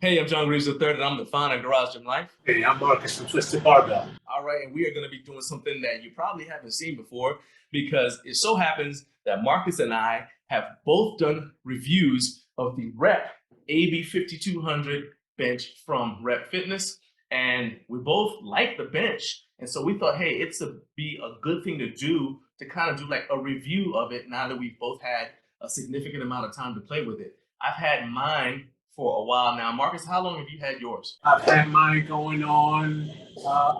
Hey, I'm John Reeves III, and I'm the founder of Garage Gym Life. Hey, I'm Marcus from Twisted Barbell. All right, and we are going to be doing something that you probably haven't seen before because it so happens that Marcus and I have both done reviews of the Rep AB 5200 bench from Rep Fitness, and we both like the bench. And so we thought, hey, be a good thing to do to kind of do like a review of it now that we've both had a significant amount of time to play with it. I've had mine for a while now. Marcus, how long have you had yours? I've had mine going on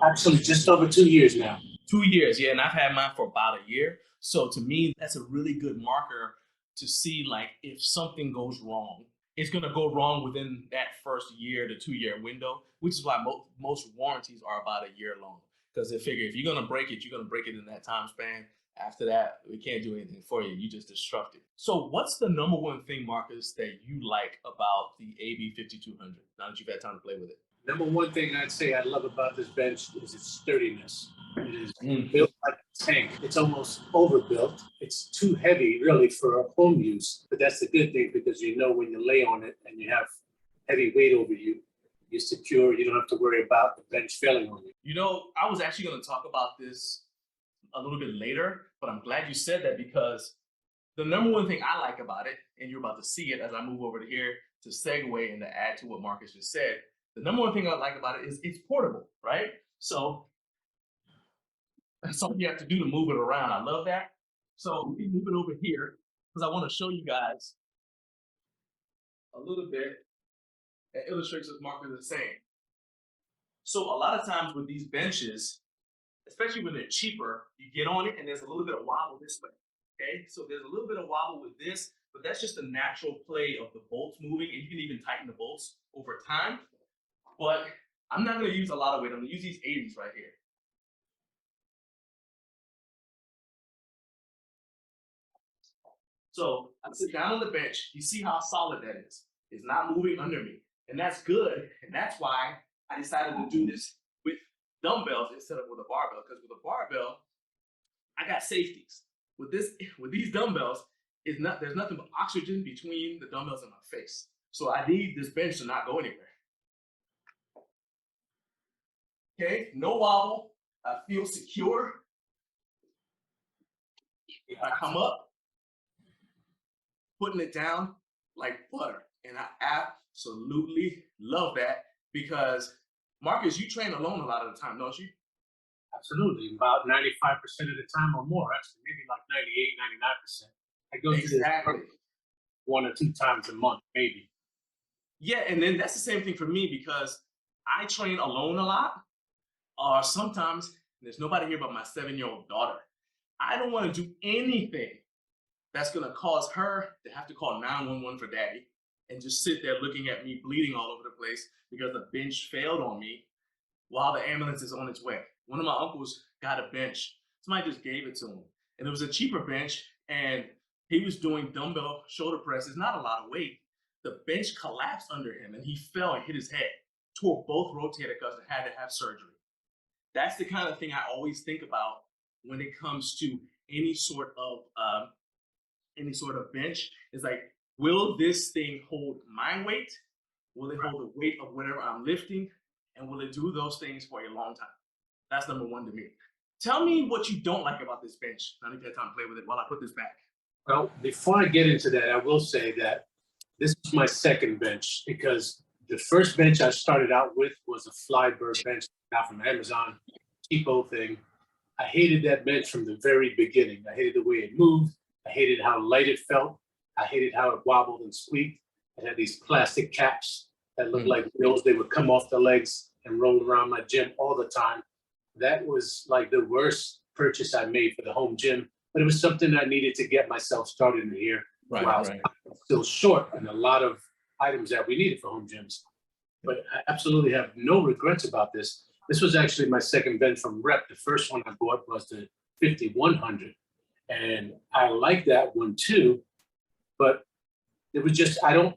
actually just over 2 years now. 2 years, yeah, and I've had mine for about a year. So to me, that's a really good marker to see like if something goes wrong. It's gonna go wrong within that first year to 2 year window, which is why most warranties are about a year long. Because they figure if you're gonna break it, you're gonna break it in that time span. After that, we can't do anything for you. You just destruct it. So, what's the number one thing, Marcus, that you like about the AB 5200 now that you've had time to play with it? Number one thing I'd say I love about this bench is its sturdiness. It is Mm. built like a tank. It's almost overbuilt. It's too heavy, really, for home use. But that's the good thing because you know when you lay on it and you have heavy weight over you, you're secure. You don't have to worry about the bench failing on you. You know, I was actually going to talk about this a little bit later, but I'm glad you said that because the number one thing I like about it, and you're about to see it as I move over to here to segue and to add to what Marcus just said, the number one thing I like about it is it's portable, right? So that's all you have to do to move it around. I love that. So we move it over here because I want to show you guys a little bit that illustrates what Marcus is saying. So a lot of times with these benches, especially when they're cheaper, you get on it and there's a little bit of wobble this way. Okay, so there's a little bit of wobble with this, but that's just the natural play of the bolts moving, and you can even tighten the bolts over time. But I'm not going to use a lot of weight. I'm going to use these 80s right here. So I sit down on the bench. You see how solid that is. It's not moving under me. And that's good. And that's why I decided to do this with dumbbells instead of with a barbell. Because with a barbell, I got safeties. With these dumbbells, there's nothing but oxygen between the dumbbells and my face. So I need this bench to not go anywhere. Okay, no wobble. I feel secure. If I come up, putting it down like butter. And I absolutely love that because Marcus, you train alone a lot of the time, don't you? Absolutely. About 95% of the time or more, actually, maybe like 98, 99%. I go to Exactly. this 1 or 2 times a month, maybe. Yeah, and then that's the same thing for me because I train alone a lot. Or sometimes there's nobody here but my 7-year-old daughter. I don't want to do anything that's going to cause her to have to call 911 for daddy and just sit there looking at me bleeding all over the place because the bench failed on me while the ambulance is on its way. One of my uncles got a bench. Somebody just gave it to him. And it was a cheaper bench. And he was doing dumbbell shoulder presses, not a lot of weight. The bench collapsed under him and he fell and hit his head, tore both rotator cuffs and had to have surgery. That's the kind of thing I always think about when it comes to any sort of bench. Is like, will this thing hold my weight? Will it hold the weight of whatever I'm lifting? And will it do those things for a long time? That's number one to me. Tell me what you don't like about this bench. Now that you had time to play with it while I put this back. Well, before I get into that, I will say that this is my second bench because the first bench I started out with was a Flybird bench out from Amazon, cheapo thing. I hated that bench from the very beginning. I hated the way it moved. I hated how light it felt. I hated how it wobbled and squeaked. It had these plastic caps that looked like wheels. They would come off the legs and roll around my gym all the time. That was like the worst purchase I made for the home gym, but it was something I needed to get myself started in here. Right, while right. still short in a lot of items that we needed for home gyms. But I absolutely have no regrets about this. This was actually my second bench from Rep. The first one I bought was the 5100. And I like that one too, but it was just, I'm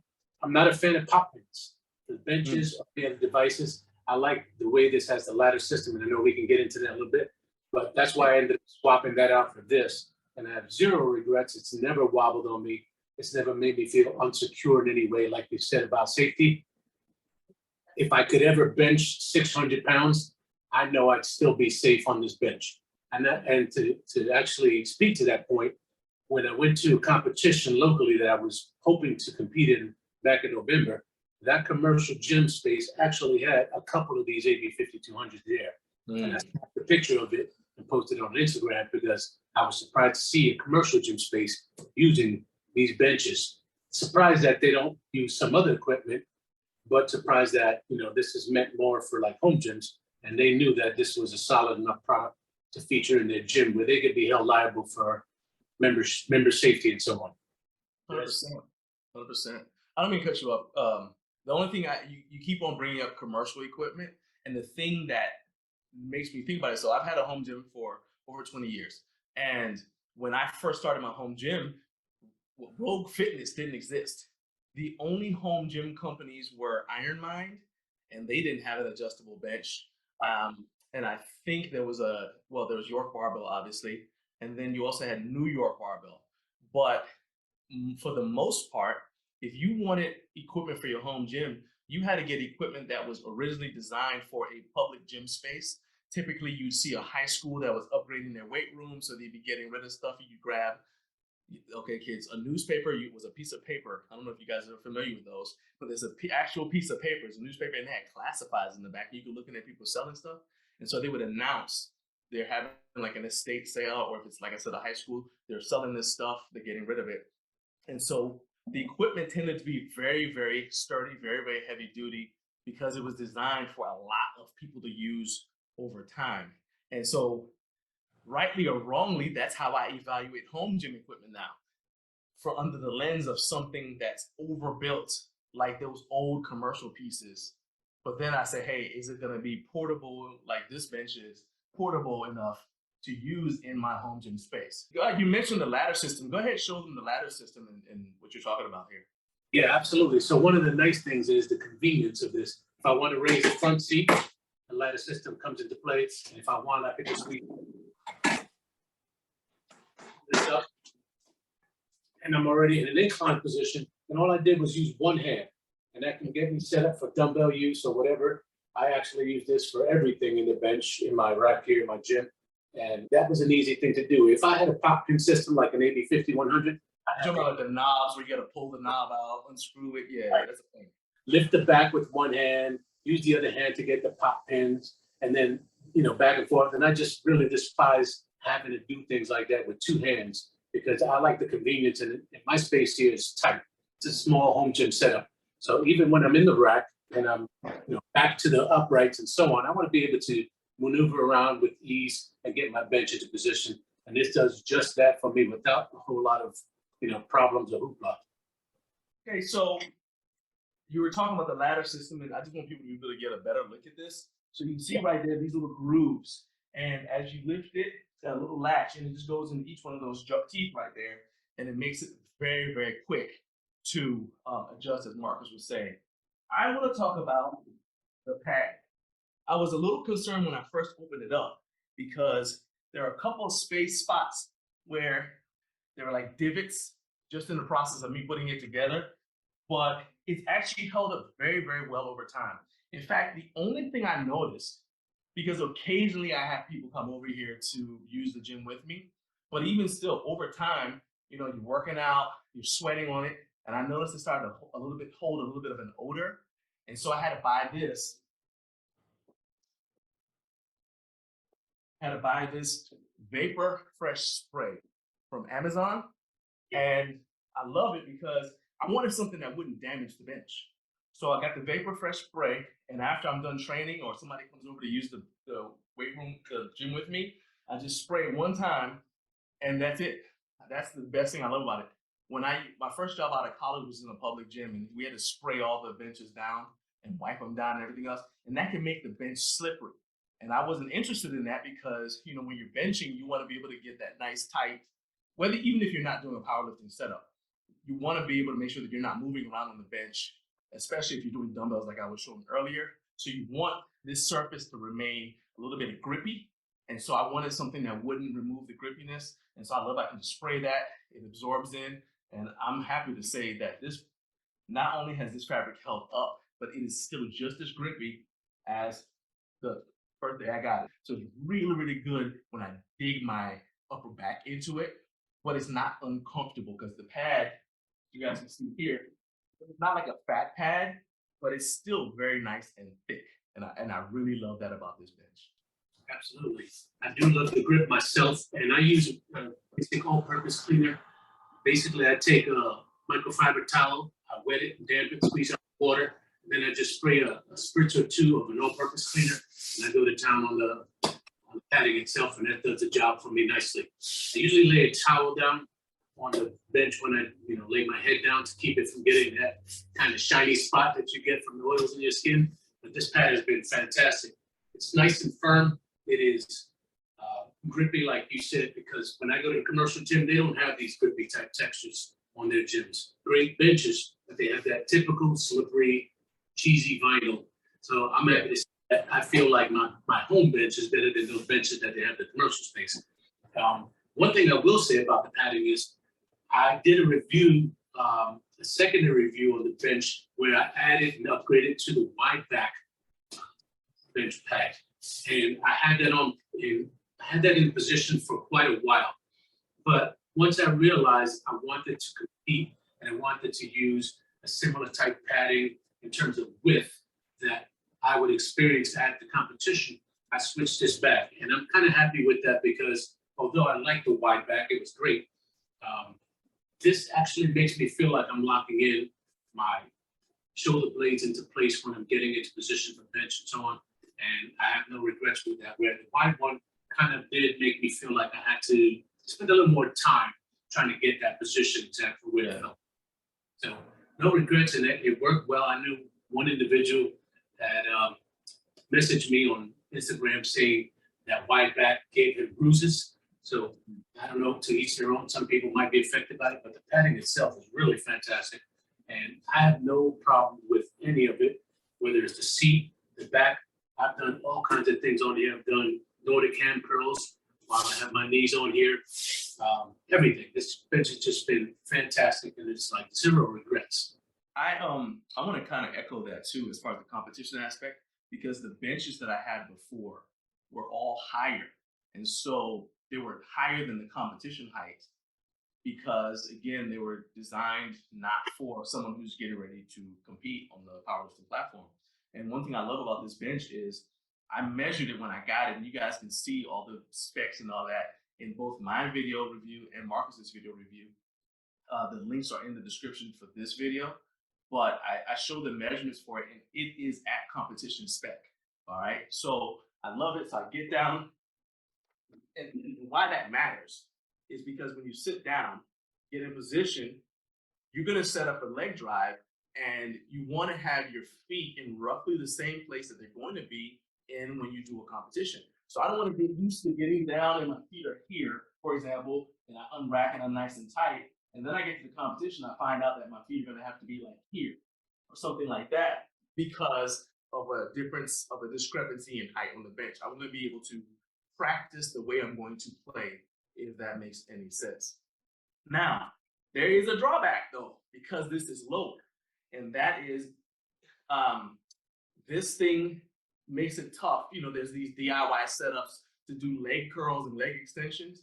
not a fan of pop pins. The benches, the devices, I like the way this has the ladder system, and I know we can get into that a little bit, but that's why I ended up swapping that out for this. And I have zero regrets. It's never wobbled on me. It's never made me feel unsecure in any way, like you said about safety. if I could ever bench 600 pounds, I know I'd still be safe on this bench. And to actually speak to that point, when I went to a competition locally that I was hoping to compete in back in November, that commercial gym space actually had a couple of these AB 5200s there. And I snapped a picture of it and posted it on Instagram because I was surprised to see a commercial gym space using these benches. Surprised that they don't use some other equipment, but surprised that this is meant more for like home gyms, and they knew that this was a solid enough product to feature in their gym where they could be held liable for member safety and so on. 100%. 100%. I don't mean to cut you off. The only thing you keep on bringing up commercial equipment, and the thing that makes me think about it. So I've had a home gym for over 20 years, and when I first started my home gym, Rogue Fitness didn't exist. The only home gym companies were Iron Mind, and they didn't have an adjustable bench. And I think there was there was York Barbell, obviously, and then you also had New York Barbell. But for the most part, if you wanted equipment for your home gym, you had to get equipment that was originally designed for a public gym space. Typically, you'd see a high school that was upgrading their weight room, so they'd be getting rid of stuff. You grab, okay, kids, a newspaper was a piece of paper. I don't know if you guys are familiar with those, but there's an actual piece of paper. It's a newspaper, and they had classifieds in the back. You could look at people selling stuff, and so they would announce they're having like an estate sale, or if it's like I said, a high school, they're selling this stuff, they're getting rid of it. And so the equipment tended to be very, very sturdy, very, very heavy duty because it was designed for a lot of people to use over time. And so, rightly or wrongly, that's how I evaluate home gym equipment now, for under the lens of something that's overbuilt, like those old commercial pieces. But then I say, hey, is it going to be portable, like this bench is portable enough to use in my home gym space? You mentioned the ladder system. Go ahead, show them the ladder system and what you're talking about here. Yeah, absolutely. So one of the nice things is the convenience of this. If I want to raise the front seat, the ladder system comes into play. And if I want, I could just leave this up. And I'm already in an incline position. And all I did was use one hand. And that can get me set up for dumbbell use or whatever. I actually use this for everything in the bench, in my rack here, in my gym. And that was an easy thing to do. If I had a pop pin system like an AB 5100, you're talking about like the knobs where you got to pull the knob out, unscrew it. Yeah, right. That's the thing. Lift the back with one hand, use the other hand to get the pop pins, and then back and forth. And I just really despise having to do things like that with two hands because I like the convenience. And my space here is tight. It's a small home gym setup. So even when I'm in the rack and I'm back to the uprights and so on, I want to be able to maneuver around with ease and get my bench into position. And this does just that for me without a whole lot of problems or hoopla. Okay, so you were talking about the ladder system, and I just want people to be able to get a better look at this. So you can see right there these little grooves, and as you lift it, it's got a little latch, and it just goes into each one of those teeth right there, and it makes it very, very quick to adjust, as Marcus was saying. I want to talk about the pad. I was a little concerned when I first opened it up because there are a couple of space spots where there were like divots just in the process of me putting it together, but it's actually held up very, very well over time. In fact, the only thing I noticed, because occasionally I have people come over here to use the gym with me, but even still over time, you're working out, you're sweating on it, and I noticed it started to hold a little bit of an odor. And so I had to buy this. Vapor Fresh spray from Amazon. And I love it because I wanted something that wouldn't damage the bench. So I got the Vapor Fresh spray, and after I'm done training or somebody comes over to use the weight room, the gym with me, I just spray it one time, and that's it. That's the best thing I love about it. My first job out of college was in a public gym, and we had to spray all the benches down and wipe them down and everything else, and that can make the bench slippery. And I wasn't interested in that because when you're benching, you want to be able to get that nice tight, even if you're not doing a powerlifting setup, you want to be able to make sure that you're not moving around on the bench, especially if you're doing dumbbells like I was showing earlier. So you want this surface to remain a little bit grippy. And so I wanted something that wouldn't remove the grippiness. And so I can just spray that, it absorbs in. And I'm happy to say that not only has this fabric held up, but it is still just as grippy as the first day I got it. So it's really, really good when I dig my upper back into it, but it's not uncomfortable because the pad, you guys can see here, it's not like a fat pad, but it's still very nice and thick. And I really love that about this bench. Absolutely. I do love the grip myself, and I use a basic all-purpose cleaner. Basically, I take a microfiber towel, I wet it, damp it, squeeze out water, and then I just spray a spritz or two of an all-purpose cleaner, and I go to town on the padding itself, and that does the job for me nicely. I usually lay a towel down on the bench when I, lay my head down to keep it from getting that kind of shiny spot that you get from the oils in your skin. But this pad has been fantastic. It's nice and firm. It is grippy, like you said, because when I go to the commercial gym, they don't have these grippy type textures on their gyms. Great benches, but they have that typical slippery, cheesy vinyl. So I'm happy to say that I feel like my home bench is better than those benches that they have in the commercial space. One thing I will say about the padding is I did a review, a secondary review on the bench where I added and upgraded to the wide back bench pad. And I had that in position for quite a while. But once I realized I wanted to compete and I wanted to use a similar type padding in terms of width that I would experience at the competition, I switched this back. And I'm kind of happy with that because although I like the wide back, it was great. This actually makes me feel like I'm locking in my shoulder blades into place when I'm getting into position for bench and so on. And I have no regrets with that. Where the wide one kind of did make me feel like I had to spend a little more time trying to get that position exactly where it felt. So no regrets in it. It worked well. I knew one individual that messaged me on Instagram saying that wide back gave him bruises. So I don't know, to each their own. Some people might be affected by it, but the padding itself is really fantastic. And I have no problem with any of it, whether it's the seat, the back. I've done all kinds of things on here. I've done Nordic hand curls while I have my knees on here. Everything. This bench has just been fantastic, and it's like zero regrets. I want to kind of echo that too as far as the competition aspect, because the benches that I had before were all higher. And so they were higher than the competition height because again, they were designed not for someone who's getting ready to compete on the powerlifting platform. And one thing I love about this bench is I measured it when I got it, and you guys can see all the specs and all that in both my video review and Marcus's video review. The links are in the description for this video, but I show the measurements for it, and it is at competition spec. All right, so I love it. So I get down, and why that matters is because when you sit down, get in position, you're going to set up a leg drive, and you want to have your feet in roughly the same place that they're going to be in when you do a competition. So I don't want to get used to getting down and my feet are here, for example, and I unrack and I'm nice and tight. And then I get to the competition, I find out that my feet are going to have to be like here or something like that because of a difference of a discrepancy in height on the bench. I want to be able to practice the way I'm going to play, if that makes any sense. Now, there is a drawback though, because this is lower, and that is this thing makes it tough. There's these DIY setups to do leg curls and leg extensions.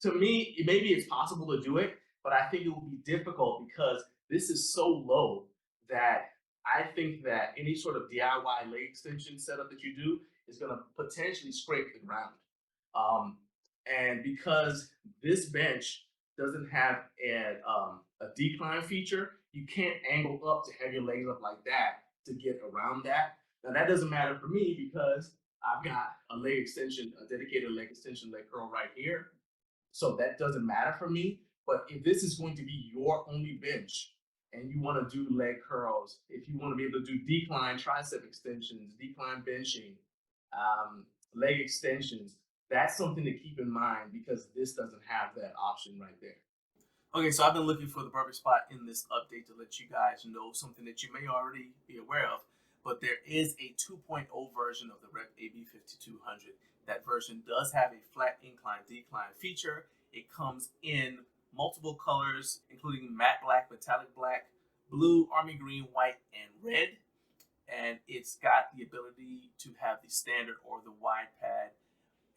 To me, maybe it's possible to do it, but I think it will be difficult because this is so low that I think that any sort of DIY leg extension setup that you do is going to potentially scrape the ground. And because this bench doesn't have a decline feature, you can't angle up to have your legs up like that to get around that. Now that doesn't matter for me because I've got a leg extension, a dedicated leg extension leg curl right here. So that doesn't matter for me. But if this is going to be your only bench and you want to do leg curls, if you want to be able to do decline tricep extensions, decline benching, leg extensions, that's something to keep in mind because this doesn't have that option right there. Okay, so I've been looking for the perfect spot in this update to let you guys know something that you may already be aware of, but there is a 2.0 version of the Rep AB 5200. That version does have a flat incline decline feature. It comes in multiple colors, including matte black, metallic black, blue, army green, white, and red. And it's got the ability to have the standard or the wide pad,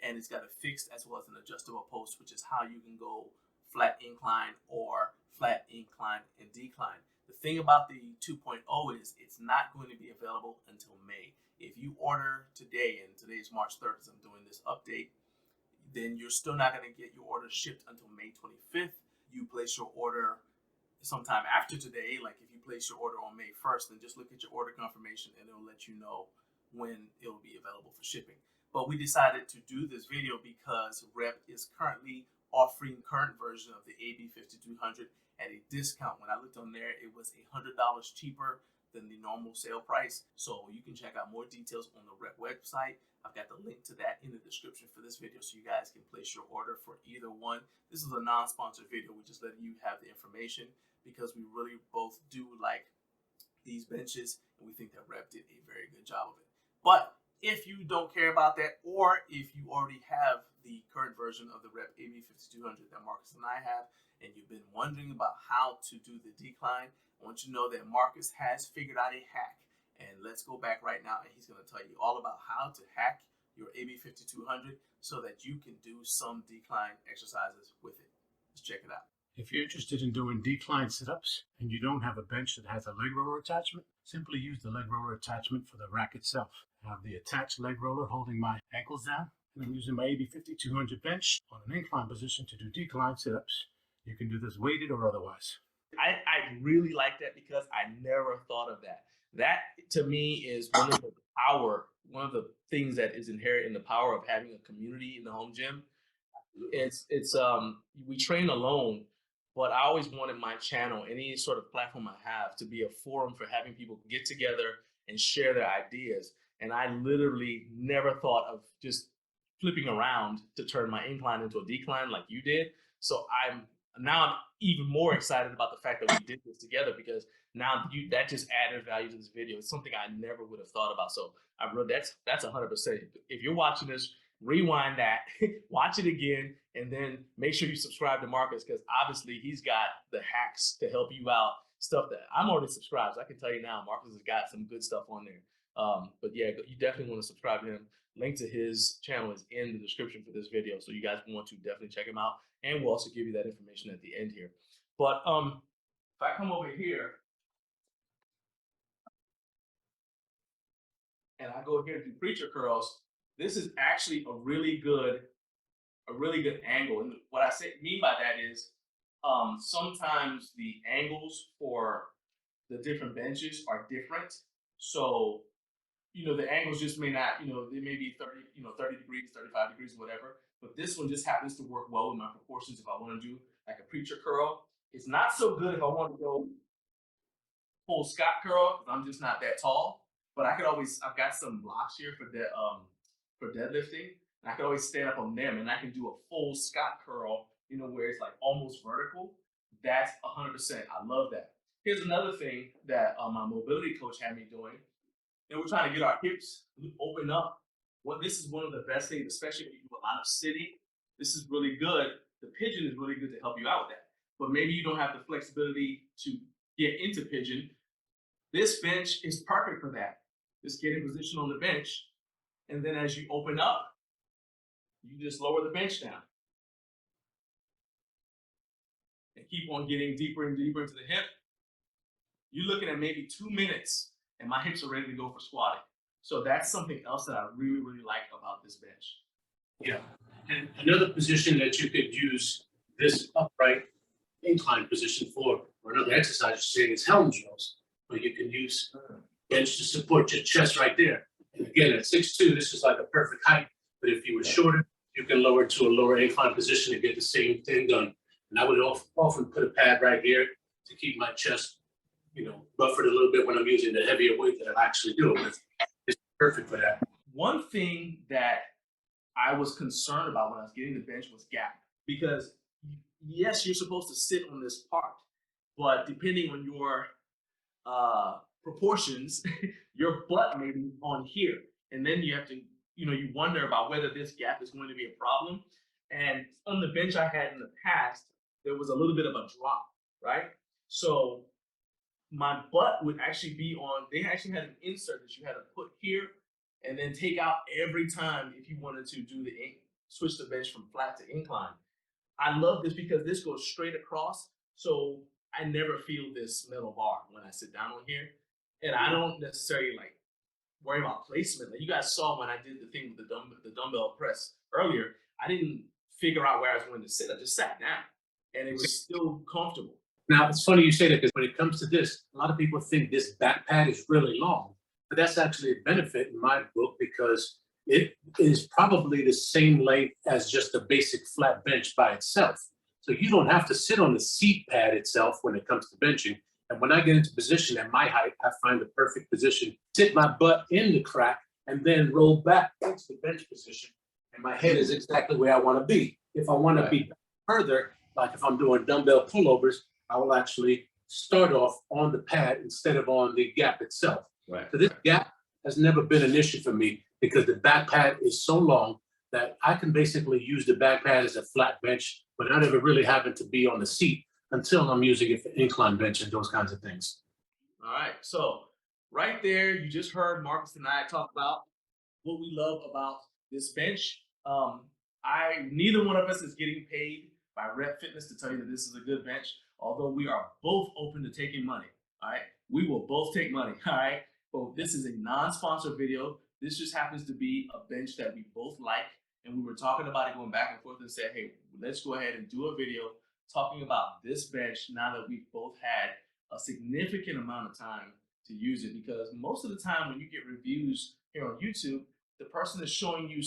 and it's got a fixed as well as an adjustable post, which is how you can go flat incline or flat incline and decline. The thing about the 2.0 is it's not going to be available until May. If you order today, and today is March 3rd as I'm doing this update, then you're still not going to get your order shipped until May 25th. You place your order sometime after today, like if you place your order on May 1st, then just look at your order confirmation and it'll let you know when it will be available for shipping. But we decided to do this video because Rep is currently offering current version of the AB5200 at a discount. When I looked on there, it was $100 cheaper than the normal sale price. So you can check out more details on the Rep website. I've got the link to that in the description for this video so you guys can place your order for either one. This is a non-sponsored video. We're just letting you have the information because we really both do like these benches and we think that Rep did a very good job of it. But if you don't care about that, or if you already have the current version of the Rep AB5200 that Marcus and I have, and you've been wondering about how to do the decline, I want you to know that Marcus has figured out a hack. And let's go back right now, and he's going to tell you all about how to hack your AB5200 so that you can do some decline exercises with it. Let's check it out. If you're interested in doing decline sit-ups and you don't have a bench that has a leg roller attachment, simply use the leg roller attachment for the rack itself. I have the attached leg roller holding my ankles down, and I'm using my AB5200 bench on an incline position to do decline sit-ups. You can do this weighted or otherwise. I really like that because I never thought of that. That to me is one of the things that is inherent in the power of having a community in the home gym. It's we train alone, but I always wanted my channel, any sort of platform I have, to be a forum for having people get together and share their ideas. And I literally never thought of just flipping around to turn my incline into a decline like you did. So I'm even more excited about the fact that we did this together, because now that just added value to this video. It's something I never would have thought about. So I really, that's 100%. If you're watching this, rewind that, watch it again, and then make sure you subscribe to Marcus, because obviously he's got the hacks to help you out, stuff that I'm already subscribed. So I can tell you now, Marcus has got some good stuff on there. But yeah, you definitely want to subscribe to him. Link to his channel is in the description for this video, so you guys want to definitely check him out, and we'll also give you that information at the end here. But if I come over here and I go here to do preacher curls, this is actually a really good angle. And what I mean by that is sometimes the angles for the different benches are different. So, the angles just may not, they may be 30 degrees, 35 degrees, whatever. But this one just happens to work well with my proportions if I want to do like a preacher curl. It's not so good if I want to go full Scott curl, because I'm just not that tall. But I've got some blocks here for deadlifting, and I can always stand up on them, and I can do a full Scott curl, where it's like almost vertical. That's 100%. I love that. Here's another thing that my mobility coach had me doing, and we're trying to get our hips open up. This is one of the best things, especially if you do a lot of sitting. This is really good. The pigeon is really good to help you out with that. But maybe you don't have the flexibility to get into pigeon. This bench is perfect for that. Just get in position on the bench, and then as you open up, you just lower the bench down and keep on getting deeper and deeper into the hip. You're looking at maybe 2 minutes, and my hips are ready to go for squatting. So that's something else that I really, really like about this bench. Yeah. And another position that you could use this upright incline position for, or another exercise you're saying, is helm drills, where you can use bench to support your chest right there. And again, at 6'2", this is like a perfect height. But if you were shorter, you can lower to a lower incline position to get the same thing done. And I would often put a pad right here to keep my chest, buffered a little bit when I'm using the heavier weight that I'm actually doing. It's perfect for that. One thing that I was concerned about when I was getting the bench was gap, because yes, you're supposed to sit on this part, but depending on your proportions, your butt may be on here, and then you have to, you wonder about whether this gap is going to be a problem. And on the bench I had in the past, there was a little bit of a drop, right? So my butt would actually be on, they actually had an insert that you had to put here and then take out every time if you wanted to do switch the bench from flat to incline. I love this because this goes straight across, so I never feel this metal bar when I sit down on here, and I don't necessarily like worry about placement. Like you guys saw when I did the thing with the dumbbell press earlier, I didn't figure out where I was going to sit. I just sat down, and it was still comfortable. Now, it's funny you say that because when it comes to this, a lot of people think this back pad is really long, but that's actually a benefit in my book because it is probably the same length as just a basic flat bench by itself. So you don't have to sit on the seat pad itself when it comes to benching. And when I get into position at my height, I find the perfect position, sit my butt in the crack, and then roll back into the bench position. And my head is exactly where I want to be. If I want to be further, like if I'm doing dumbbell pullovers, I will actually start off on the pad instead of on the gap itself. Right. So this gap has never been an issue for me because the back pad is so long that I can basically use the back pad as a flat bench without ever really having to be on the seat until I'm using it for incline bench and those kinds of things. All right, so right there, you just heard Marcus and I talk about what we love about this bench. Neither one of us is getting paid by Rep Fitness to tell you that this is a good bench, although we are both open to taking money. All right, we will both take money. All right, but this is a non-sponsored video. This just happens to be a bench that we both like, and we were talking about it going back and forth and said, hey, let's go ahead and do a video talking about this bench now that we've both had a significant amount of time to use it, because most of the time when you get reviews here on YouTube, the person is showing you,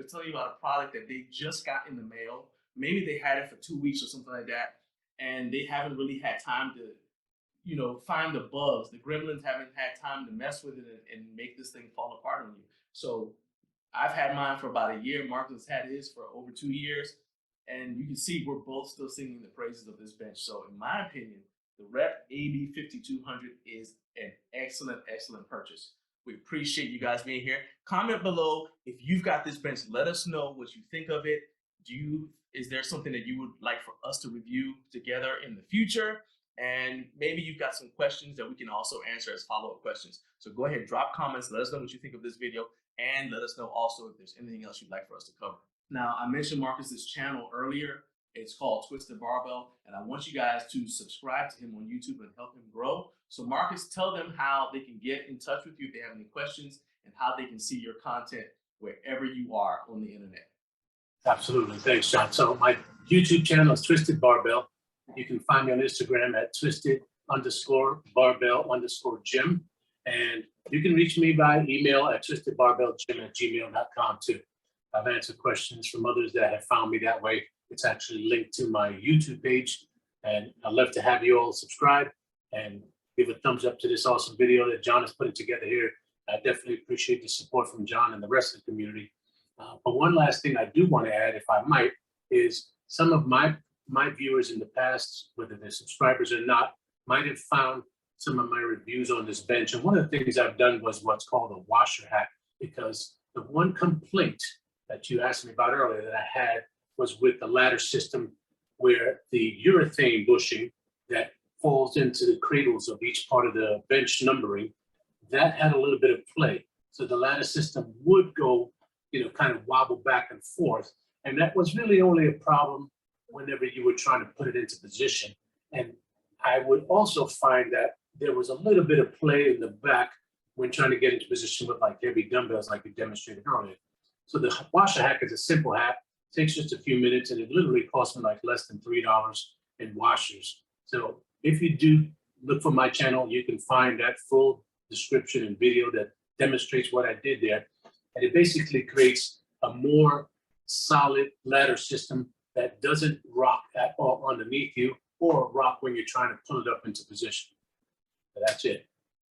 telling you about a product that they just got in the mail. Maybe they had it for 2 weeks or something like that, and they haven't really had time to, find the bugs. The gremlins haven't had time to mess with it and make this thing fall apart on you. So I've had mine for about a year. Marcus has had his for over 2 years. And you can see we're both still singing the praises of this bench. So in my opinion, the Rep AB 5200 is an excellent, excellent purchase. We appreciate you guys being here. Comment below if you've got this bench. Let us know what you think of it. Is there something that you would like for us to review together in the future? And maybe you've got some questions that we can also answer as follow-up questions. So go ahead, drop comments. Let us know what you think of this video. And let us know also if there's anything else you'd like for us to cover. Now, I mentioned Marcus's channel earlier. It's called Twisted Barbell, and I want you guys to subscribe to him on YouTube and help him grow. So Marcus, tell them how they can get in touch with you if they have any questions and how they can see your content wherever you are on the internet. Absolutely. Thanks, John. So my YouTube channel is Twisted Barbell. You can find me on Instagram at twisted_barbell_gym. And you can reach me by email at twistedbarbellgym@gmail.com too. I've answered questions from others that have found me that way. It's actually linked to my YouTube page. And I'd love to have you all subscribe and give a thumbs up to this awesome video that John is putting together here. I definitely appreciate the support from John and the rest of the community. But one last thing I do want to add, if I might, is some of my viewers in the past, whether they're subscribers or not, might have found some of my reviews on this bench. And one of the things I've done was what's called a washer hack, because the one complaint that you asked me about earlier that I had was with the ladder system, where the urethane bushing that falls into the cradles of each part of the bench numbering, that had a little bit of play. So the ladder system would go, kind of wobble back and forth. And that was really only a problem whenever you were trying to put it into position. And I would also find that there was a little bit of play in the back when trying to get into position with like heavy dumbbells like you demonstrated earlier. So the washer hack is a simple hack, takes just a few minutes, and it literally costs me like less than $3 in washers. So if you do look for my channel, you can find that full description and video that demonstrates what I did there. And it basically creates a more solid ladder system that doesn't rock at all underneath you or rock when you're trying to pull it up into position. So that's it.